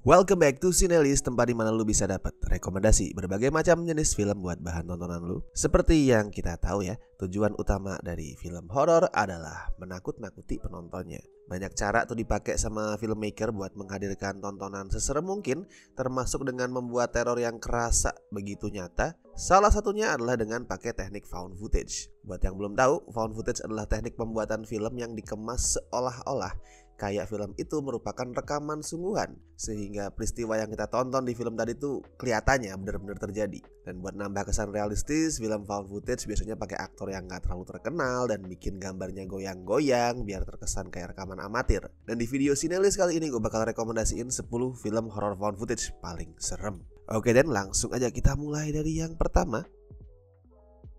Welcome back to Cinelis, tempat di mana lu bisa dapat rekomendasi berbagai macam jenis film buat bahan tontonan lu. Seperti yang kita tahu ya, tujuan utama dari film horor adalah menakut-nakuti penontonnya. Banyak cara tuh dipakai sama filmmaker buat menghadirkan tontonan seserem mungkin, termasuk dengan membuat teror yang kerasa begitu nyata. Salah satunya adalah dengan pakai teknik found footage. Buat yang belum tahu, found footage adalah teknik pembuatan film yang dikemas seolah-olah kayak film itu merupakan rekaman sungguhan, sehingga peristiwa yang kita tonton di film tadi tuh kelihatannya benar-benar terjadi. Dan buat nambah kesan realistis, film found footage biasanya pakai aktor yang gak terlalu terkenal dan bikin gambarnya goyang-goyang biar terkesan kayak rekaman amatir. Dan di video Cinelis kali ini gue bakal rekomendasiin 10 film horror found footage paling serem. Oke, dan langsung aja kita mulai dari yang pertama.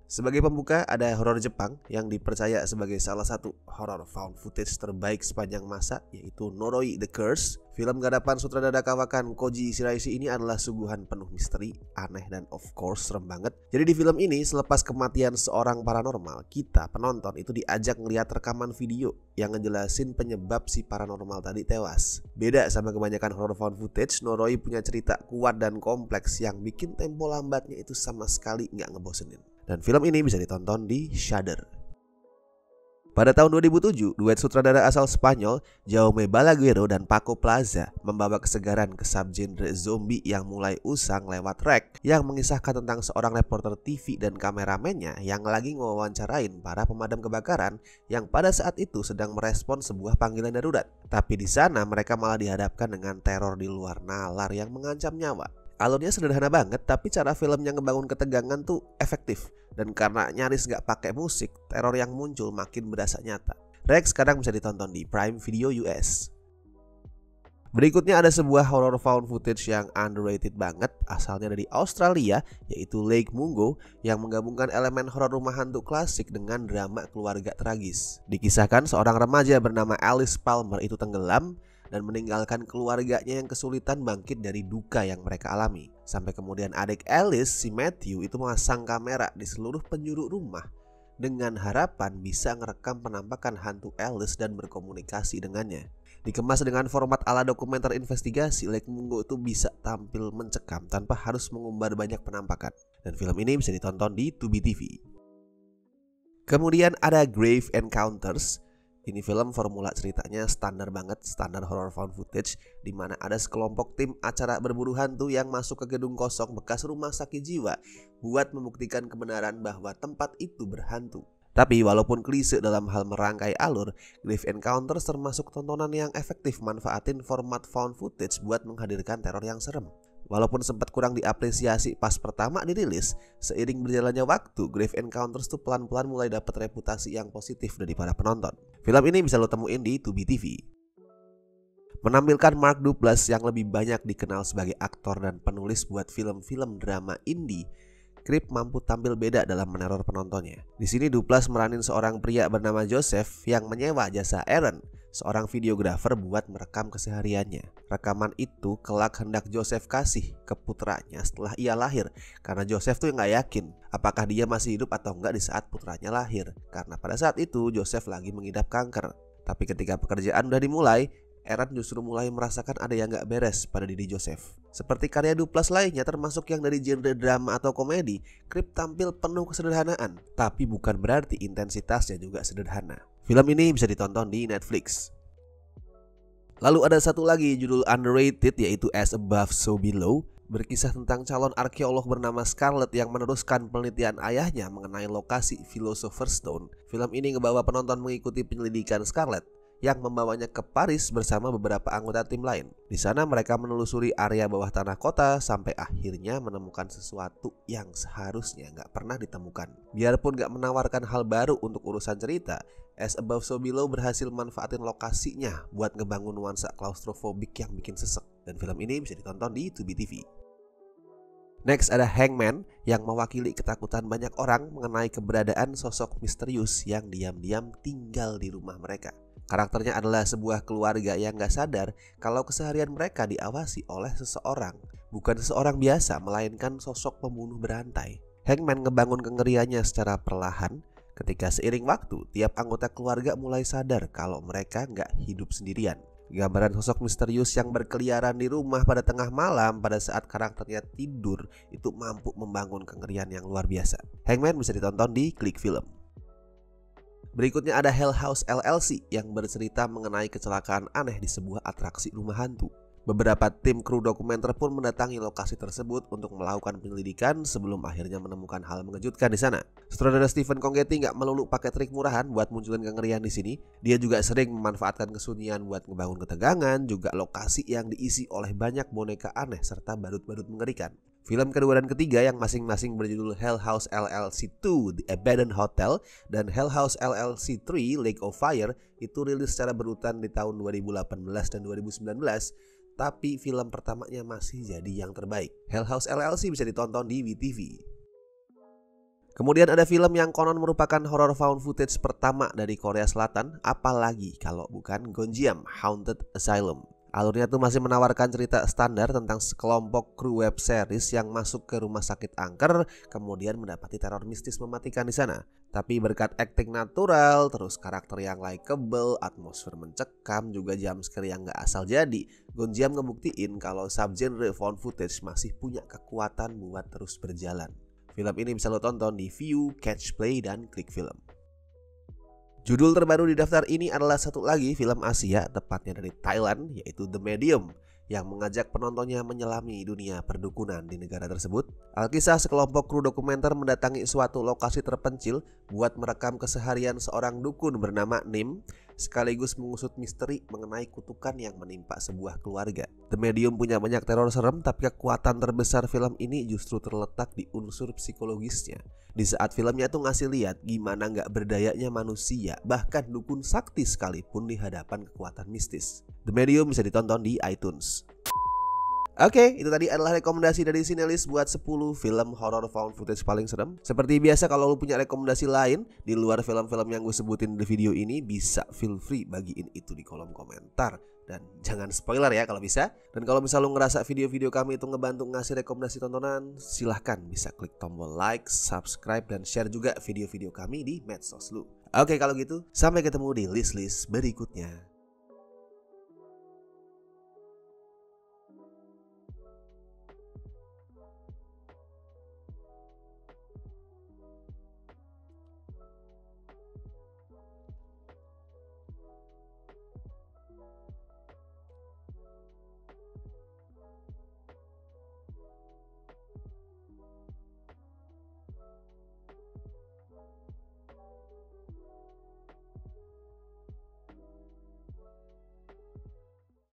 Sebagai pembuka ada horor Jepang yang dipercaya sebagai salah satu horror found footage terbaik sepanjang masa, yaitu Noroi the Curse. Film garapan sutradara kawakan Koji Shiraishi ini adalah suguhan penuh misteri, aneh, dan of course serem banget. Jadi di film ini selepas kematian seorang paranormal, kita penonton itu diajak ngeliat rekaman video yang ngejelasin penyebab si paranormal tadi tewas. Beda sama kebanyakan horror found footage, Noroi punya cerita kuat dan kompleks yang bikin tempo lambatnya itu sama sekali nggak ngebosenin. Dan film ini bisa ditonton di Shudder. Pada tahun 2007, duet sutradara asal Spanyol Jaume Balaguero dan Paco Plaza membawa kesegaran ke subgenre zombie yang mulai usang lewat Rec, yang mengisahkan tentang seorang reporter TV dan kameramennya yang lagi ngewawancarain para pemadam kebakaran yang pada saat itu sedang merespon sebuah panggilan darurat. Tapi di sana mereka malah dihadapkan dengan teror di luar nalar yang mengancam nyawa. Alurnya sederhana banget, tapi cara filmnya ngebangun ketegangan tuh efektif. Dan karena nyaris gak pakai musik, teror yang muncul makin berasa nyata. Rex sekarang bisa ditonton di Prime Video US. Berikutnya ada sebuah horror found footage yang underrated banget, asalnya dari Australia, yaitu Lake Mungo, yang menggabungkan elemen horor rumah hantu klasik dengan drama keluarga tragis. Dikisahkan seorang remaja bernama Alice Palmer itu tenggelam dan meninggalkan keluarganya yang kesulitan bangkit dari duka yang mereka alami. Sampai kemudian adik Alice, si Matthew, itu memasang kamera di seluruh penjuru rumah dengan harapan bisa ngerekam penampakan hantu Alice dan berkomunikasi dengannya. Dikemas dengan format ala dokumenter investigasi, Lake Mungo itu bisa tampil mencekam tanpa harus mengumbar banyak penampakan. Dan film ini bisa ditonton di Tubi TV. Kemudian ada Grave Encounters. Ini film formula ceritanya standar banget, standar horror found footage, di mana ada sekelompok tim acara berburu hantu yang masuk ke gedung kosong bekas rumah sakit jiwa buat membuktikan kebenaran bahwa tempat itu berhantu. Tapi walaupun klise dalam hal merangkai alur, Grave Encounters termasuk tontonan yang efektif manfaatin format found footage buat menghadirkan teror yang serem. Walaupun sempat kurang diapresiasi pas pertama dirilis, seiring berjalannya waktu, Grave Encounters tuh pelan-pelan mulai dapat reputasi yang positif dari para penonton. Film ini bisa lo temuin di Tubi TV. Menampilkan Mark Duplass yang lebih banyak dikenal sebagai aktor dan penulis buat film-film drama indie, Creep mampu tampil beda dalam meneror penontonnya. Di sini Duplass meranin seorang pria bernama Joseph yang menyewa jasa Aaron, seorang videografer, buat merekam kesehariannya. Rekaman itu kelak hendak Joseph kasih ke putranya setelah ia lahir, karena Joseph tuh nggak yakin apakah dia masih hidup atau enggak di saat putranya lahir, karena pada saat itu Joseph lagi mengidap kanker. Tapi ketika pekerjaan udah dimulai, Aaron justru mulai merasakan ada yang gak beres pada diri Joseph. Seperti karya Duplass lainnya, termasuk yang dari genre drama atau komedi, Creep tampil penuh kesederhanaan, tapi bukan berarti intensitasnya juga sederhana. Film ini bisa ditonton di Netflix. Lalu ada satu lagi judul underrated, yaitu As Above So Below, berkisah tentang calon arkeolog bernama Scarlett yang meneruskan penelitian ayahnya mengenai lokasi Philosopher's Stone. Film ini ngebawa penonton mengikuti penyelidikan Scarlett yang membawanya ke Paris bersama beberapa anggota tim lain. Di sana mereka menelusuri area bawah tanah kota sampai akhirnya menemukan sesuatu yang seharusnya nggak pernah ditemukan. Biarpun nggak menawarkan hal baru untuk urusan cerita, As Above So Below berhasil manfaatin lokasinya buat ngebangun nuansa klaustrofobik yang bikin sesek. Dan film ini bisa ditonton di Tubi TV. Next ada Hangman yang mewakili ketakutan banyak orang mengenai keberadaan sosok misterius yang diam-diam tinggal di rumah mereka. Karakternya adalah sebuah keluarga yang gak sadar kalau keseharian mereka diawasi oleh seseorang. Bukan seseorang biasa, melainkan sosok pembunuh berantai. Hangman ngebangun kengeriannya secara perlahan ketika seiring waktu tiap anggota keluarga mulai sadar kalau mereka gak hidup sendirian. Gambaran sosok misterius yang berkeliaran di rumah pada tengah malam pada saat karakternya tidur itu mampu membangun kengerian yang luar biasa. Hangman bisa ditonton di Klik Film. Berikutnya ada Hell House LLC yang bercerita mengenai kecelakaan aneh di sebuah atraksi rumah hantu. Beberapa tim kru dokumenter pun mendatangi lokasi tersebut untuk melakukan penyelidikan sebelum akhirnya menemukan hal mengejutkan di sana. Sutradara Stephen Conggetti nggak melulu pakai trik murahan buat munculin kengerian di sini. Dia juga sering memanfaatkan kesunyian buat ngebangun ketegangan, juga lokasi yang diisi oleh banyak boneka aneh serta badut-badut mengerikan. Film kedua dan ketiga yang masing-masing berjudul Hell House LLC 2 The Abandoned Hotel dan Hell House LLC 3 Lake of Fire itu rilis secara berurutan di tahun 2018 dan 2019. Tapi film pertamanya masih jadi yang terbaik. Hell House LLC bisa ditonton di WeTV. Kemudian ada film yang konon merupakan horror found footage pertama dari Korea Selatan, apalagi kalau bukan Gonjiam Haunted Asylum. Alurnya tuh masih menawarkan cerita standar tentang sekelompok kru web series yang masuk ke rumah sakit angker, kemudian mendapati teror mistis mematikan di sana. Tapi berkat akting natural, terus karakter yang likeable, atmosfer mencekam, juga jumpscare yang gak asal jadi, Gonjiam ngebuktiin kalau subgenre found footage masih punya kekuatan buat terus berjalan. Film ini bisa lo tonton di View, Catch Play, dan Klik Film. Judul terbaru di daftar ini adalah satu lagi film Asia, tepatnya dari Thailand, yaitu The Medium, yang mengajak penontonnya menyelami dunia perdukunan di negara tersebut. Alkisah sekelompok kru dokumenter mendatangi suatu lokasi terpencil buat merekam keseharian seorang dukun bernama Nim, sekaligus mengusut misteri mengenai kutukan yang menimpa sebuah keluarga. The Medium punya banyak teror serem, tapi kekuatan terbesar film ini justru terletak di unsur psikologisnya. Di saat filmnya tuh ngasih lihat gimana gak berdayanya manusia, bahkan dukun sakti sekalipun di hadapan kekuatan mistis. The Medium bisa ditonton di iTunes. Oke, itu tadi adalah rekomendasi dari Cinelis buat 10 film horror found footage paling serem. Seperti biasa, kalau lu punya rekomendasi lain di luar film-film yang gue sebutin di video ini, bisa feel free bagiin itu di kolom komentar. Dan jangan spoiler ya kalau bisa. Dan kalau misal lu ngerasa video-video kami itu ngebantu ngasih rekomendasi tontonan, silahkan bisa klik tombol like, subscribe, dan share juga video-video kami di medsos lu. Oke, kalau gitu sampai ketemu di list-list berikutnya.